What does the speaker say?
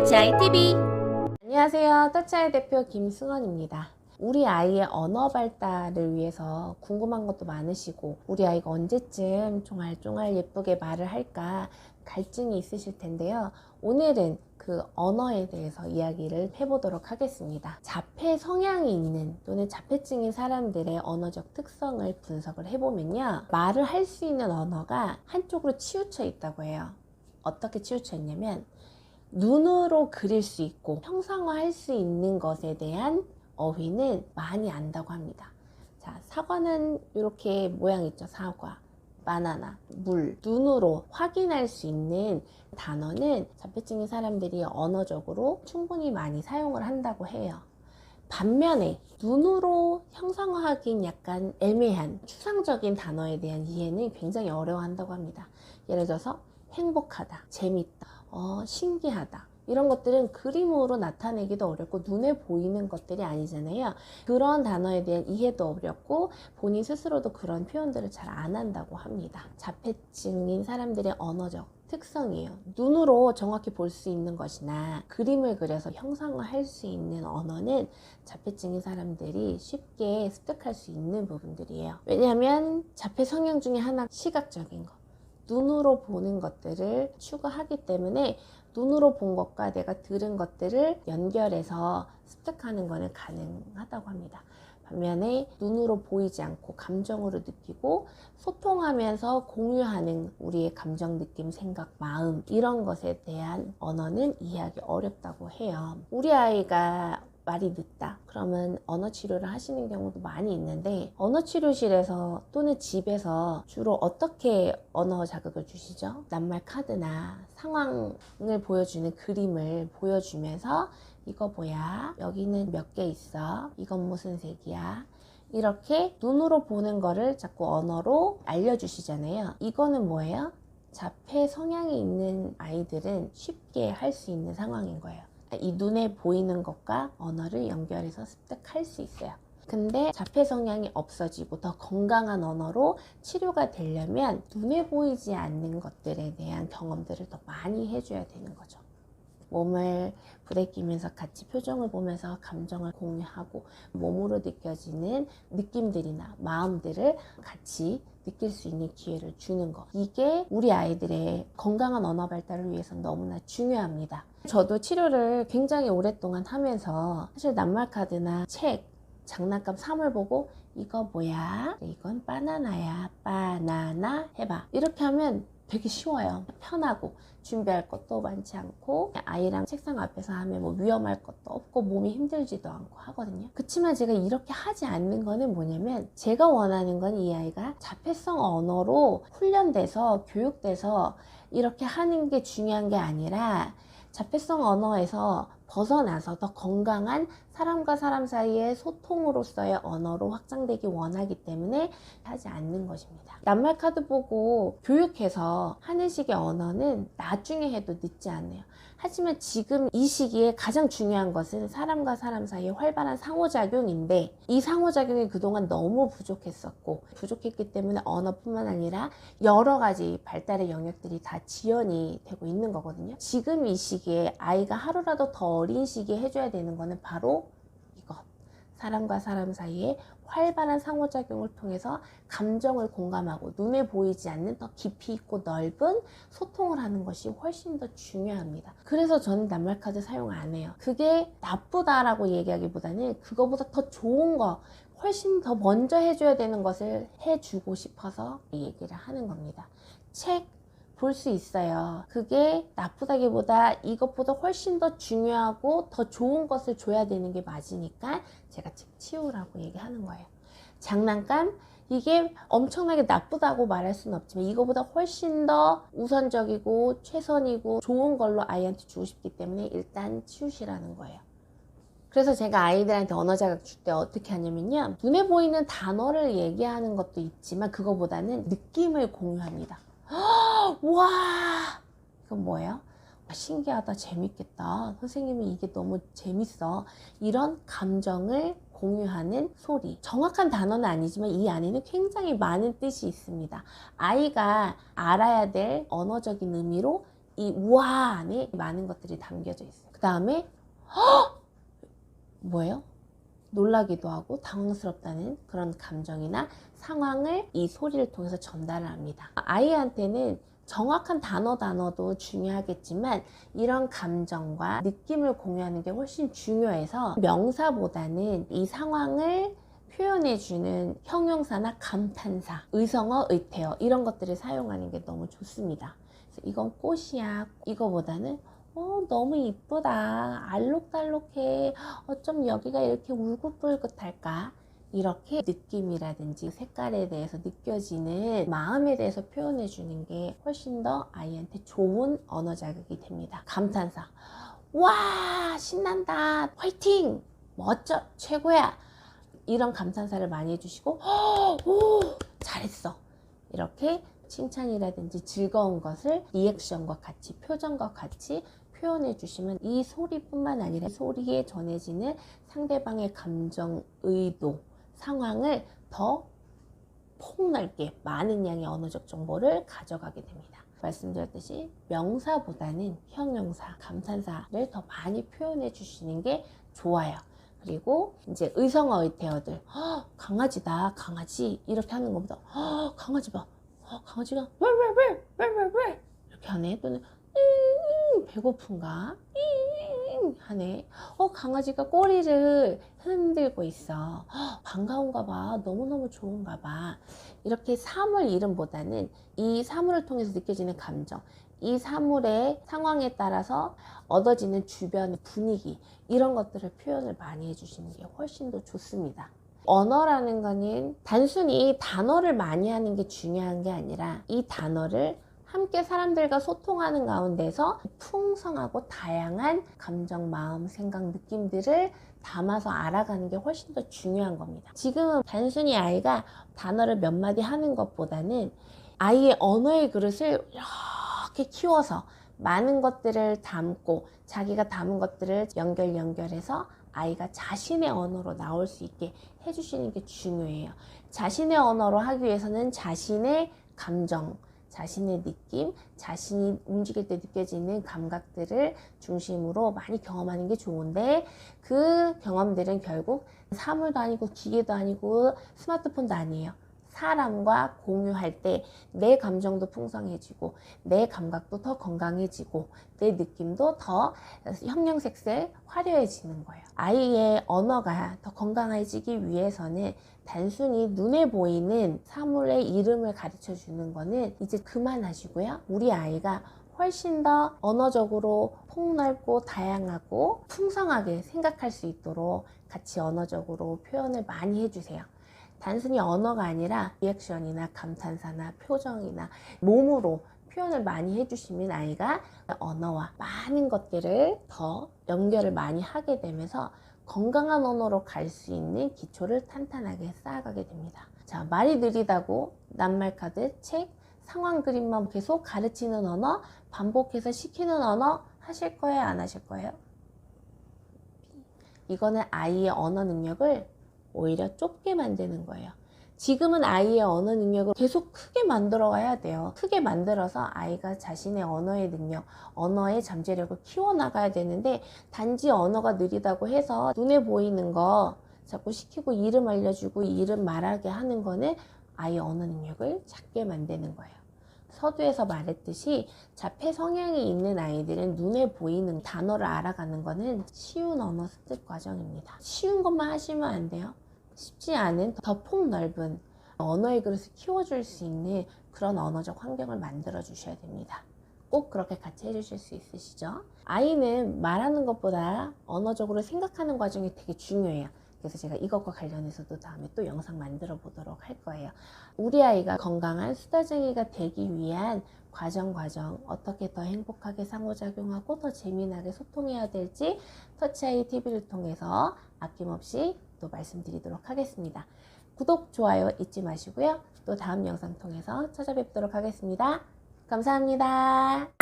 터치아이 TV. 안녕하세요. 터치아이 대표 김승원입니다. 우리 아이의 언어 발달을 위해서 궁금한 것도 많으시고 우리 아이가 언제쯤 쫑알쫑알 예쁘게 말을 할까 갈증이 있으실 텐데요. 오늘은 그 언어에 대해서 이야기를 해보도록 하겠습니다. 자폐 성향이 있는 또는 자폐증인 사람들의 언어적 특성을 분석을 해보면요. 말을 할 수 있는 언어가 한쪽으로 치우쳐 있다고 해요. 어떻게 치우쳐 있냐면 눈으로 그릴 수 있고 형상화할 수 있는 것에 대한 어휘는 많이 안다고 합니다. 자, 사과는 이렇게 모양 있죠. 사과, 바나나, 물. 눈으로 확인할 수 있는 단어는 자폐증인 사람들이 언어적으로 충분히 많이 사용을 한다고 해요. 반면에 눈으로 형상화하기는 약간 애매한 추상적인 단어에 대한 이해는 굉장히 어려워한다고 합니다. 예를 들어서 행복하다, 재밌다, 신기하다, 이런 것들은 그림으로 나타내기도 어렵고 눈에 보이는 것들이 아니잖아요. 그런 단어에 대한 이해도 어렵고 본인 스스로도 그런 표현들을 잘 안 한다고 합니다. 자폐증인 사람들의 언어적 특성이에요. 눈으로 정확히 볼 수 있는 것이나 그림을 그려서 형상화할 수 있는 언어는 자폐증인 사람들이 쉽게 습득할 수 있는 부분들이에요. 왜냐하면 자폐 성향 중에 하나 시각적인 것, 눈으로 보는 것들을 추구하기 때문에 눈으로 본 것과 내가 들은 것들을 연결해서 습득하는 것은 가능하다고 합니다. 반면에 눈으로 보이지 않고 감정으로 느끼고 소통하면서 공유하는 우리의 감정, 느낌, 생각, 마음, 이런 것에 대한 언어는 이해하기 어렵다고 해요. 우리 아이가 말이 늦다 그러면 언어 치료를 하시는 경우도 많이 있는데, 언어 치료실에서 또는 집에서 주로 어떻게 언어 자극을 주시죠? 낱말 카드나 상황을 보여주는 그림을 보여주면서 이거 뭐야? 여기는 몇 개 있어? 이건 무슨 색이야? 이렇게 눈으로 보는 거를 자꾸 언어로 알려주시잖아요. 이거는 뭐예요? 자폐 성향이 있는 아이들은 쉽게 할 수 있는 상황인 거예요. 이 눈에 보이는 것과 언어를 연결해서 습득할 수 있어요. 근데 자폐 성향이 없어지고 더 건강한 언어로 치료가 되려면 눈에 보이지 않는 것들에 대한 경험들을 더 많이 해줘야 되는 거죠. 몸을 부대끼면서 같이 표정을 보면서 감정을 공유하고 몸으로 느껴지는 느낌들이나 마음들을 같이 느낄 수 있는 기회를 주는 것, 이게 우리 아이들의 건강한 언어 발달을 위해서는 너무나 중요합니다. 저도 치료를 굉장히 오랫동안 하면서 사실 낱말 카드나 책, 장난감 사물 보고 이거 뭐야? 이건 바나나야. 바나나 해봐. 이렇게 하면 되게 쉬워요. 편하고 준비할 것도 많지 않고 아이랑 책상 앞에서 하면 뭐 위험할 것도 없고 몸이 힘들지도 않고 하거든요. 그렇지만 제가 이렇게 하지 않는 거는 뭐냐면, 제가 원하는 건 이 아이가 자폐성 언어로 훈련돼서 교육돼서 이렇게 하는 게 중요한 게 아니라 자폐성 언어에서 벗어나서 더 건강한 사람과 사람 사이의 소통으로서의 언어로 확장되기 원하기 때문에 하지 않는 것입니다. 낱말 카드 보고 교육해서 하는 식의 언어는 나중에 해도 늦지 않아요. 하지만 지금 이 시기에 가장 중요한 것은 사람과 사람 사이의 활발한 상호작용인데, 이 상호작용이 그동안 너무 부족했기 때문에 언어뿐만 아니라 여러 가지 발달의 영역들이 다 지연이 되고 있는 거거든요. 지금 이 시기에 아이가 하루라도 더 어린 시기에 해줘야 되는 거는 바로 이것, 사람과 사람 사이에 활발한 상호작용을 통해서 감정을 공감하고 눈에 보이지 않는 더 깊이 있고 넓은 소통을 하는 것이 훨씬 더 중요합니다. 그래서 저는 낱말 카드 사용 안 해요. 그게 나쁘다라고 얘기하기보다는 그거보다 더 좋은 거, 훨씬 더 먼저 해줘야 되는 것을 해주고 싶어서 이 얘기를 하는 겁니다. 책 볼 수 있어요. 그게 나쁘다기보다 이것보다 훨씬 더 중요하고 더 좋은 것을 줘야 되는 게 맞으니까 제가 책 치우라고 얘기하는 거예요. 장난감, 이게 엄청나게 나쁘다고 말할 수는 없지만 이거보다 훨씬 더 우선적이고 최선이고 좋은 걸로 아이한테 주고 싶기 때문에 일단 치우시라는 거예요. 그래서 제가 아이들한테 언어 자극 줄 때 어떻게 하냐면요, 눈에 보이는 단어를 얘기하는 것도 있지만 그거보다는 느낌을 공유합니다. 와, 이건 뭐예요? 신기하다, 재밌겠다, 선생님이 이게 너무 재밌어, 이런 감정을 공유하는 소리. 정확한 단어는 아니지만 이 안에는 굉장히 많은 뜻이 있습니다. 아이가 알아야 될 언어적인 의미로 이 우아 안에 많은 것들이 담겨져 있어요. 그 다음에 뭐예요? 놀라기도 하고 당황스럽다는 그런 감정이나 상황을 이 소리를 통해서 전달을 합니다. 아이한테는 정확한 단어도 중요하겠지만 이런 감정과 느낌을 공유하는 게 훨씬 중요해서 명사보다는 이 상황을 표현해주는 형용사나 감탄사, 의성어, 의태어 이런 것들을 사용하는 게 너무 좋습니다. 그래서 이건 꽃이야 이거보다는 너무 이쁘다, 알록달록해, 어쩜 여기가 이렇게 울긋불긋할까, 이렇게 느낌이라든지 색깔에 대해서 느껴지는 마음에 대해서 표현해 주는 게 훨씬 더 아이한테 좋은 언어 자극이 됩니다. 감탄사, 와 신난다, 화이팅, 멋져, 최고야, 이런 감탄사를 많이 해주시고 오 잘했어, 이렇게 칭찬이라든지 즐거운 것을 리액션과 같이, 표정과 같이 표현해 주시면 이 소리뿐만 아니라 소리에 전해지는 상대방의 감정, 의도, 상황을 더 폭넓게 많은 양의 언어적 정보를 가져가게 됩니다. 말씀드렸듯이 명사보다는 형용사, 감탄사를 더 많이 표현해 주시는 게 좋아요. 그리고 이제 의성어, 의태어들, 강아지다, 강아지, 이렇게 하는 것보다 강아지 봐, 강아지가 왜 이렇게 하네, 또는 배고픈가 하네, 강아지가 꼬리를 흔들고 있어, 반가운가 봐, 너무너무 좋은가 봐. 이렇게 사물 이름보다는 이 사물을 통해서 느껴지는 감정, 이 사물의 상황에 따라서 얻어지는 주변의 분위기, 이런 것들을 표현을 많이 해주시는 게 훨씬 더 좋습니다. 언어라는 거는 단순히 단어를 많이 하는 게 중요한 게 아니라 이 단어를 함께 사람들과 소통하는 가운데서 풍성하고 다양한 감정, 마음, 생각, 느낌들을 담아서 알아가는 게 훨씬 더 중요한 겁니다. 지금은 단순히 아이가 단어를 몇 마디 하는 것보다는 아이의 언어의 그릇을 이렇게 키워서 많은 것들을 담고 자기가 담은 것들을 연결해서 아이가 자신의 언어로 나올 수 있게 해주시는 게 중요해요. 자신의 언어로 하기 위해서는 자신의 감정, 자신의 느낌, 자신이 움직일 때 느껴지는 감각들을 중심으로 많이 경험하는 게 좋은데, 그 경험들은 결국 사물도 아니고 기계도 아니고 스마트폰도 아니에요. 사람과 공유할 때 내 감정도 풍성해지고 내 감각도 더 건강해지고 내 느낌도 더 형형색색 화려해지는 거예요. 아이의 언어가 더 건강해지기 위해서는 단순히 눈에 보이는 사물의 이름을 가르쳐 주는 거는 이제 그만하시고요. 우리 아이가 훨씬 더 언어적으로 폭넓고 다양하고 풍성하게 생각할 수 있도록 같이 언어적으로 표현을 많이 해주세요. 단순히 언어가 아니라 리액션이나 감탄사나 표정이나 몸으로 표현을 많이 해주시면 아이가 언어와 많은 것들을 더 연결을 많이 하게 되면서 건강한 언어로 갈 수 있는 기초를 탄탄하게 쌓아가게 됩니다. 자, 말이 느리다고 낱말카드, 책, 상황 그림만 계속 가르치는 언어, 반복해서 시키는 언어 하실 거예요? 안 하실 거예요? 이거는 아이의 언어 능력을 오히려 좁게 만드는 거예요. 지금은 아이의 언어 능력을 계속 크게 만들어 가야 돼요. 크게 만들어서 아이가 자신의 언어의 능력, 언어의 잠재력을 키워나가야 되는데, 단지 언어가 느리다고 해서 눈에 보이는 거 자꾸 시키고 이름 알려주고 이름 말하게 하는 거는 아이의 언어 능력을 작게 만드는 거예요. 서두에서 말했듯이 자폐 성향이 있는 아이들은 눈에 보이는 단어를 알아가는 거는 쉬운 언어 습득 과정입니다. 쉬운 것만 하시면 안 돼요. 쉽지 않은 더 폭넓은 언어의 그릇을 키워줄 수 있는 그런 언어적 환경을 만들어 주셔야 됩니다. 꼭 그렇게 같이 해주실 수 있으시죠? 아이는 말하는 것보다 언어적으로 생각하는 과정이 되게 중요해요. 그래서 제가 이것과 관련해서도 다음에 또 영상 만들어 보도록 할 거예요. 우리 아이가 건강한 수다쟁이가 되기 위한 과정 어떻게 더 행복하게 상호작용하고 더 재미나게 소통해야 될지 터치아이 TV를 통해서 아낌없이 또 말씀드리도록 하겠습니다. 구독, 좋아요 잊지 마시고요. 또 다음 영상 통해서 찾아뵙도록 하겠습니다. 감사합니다.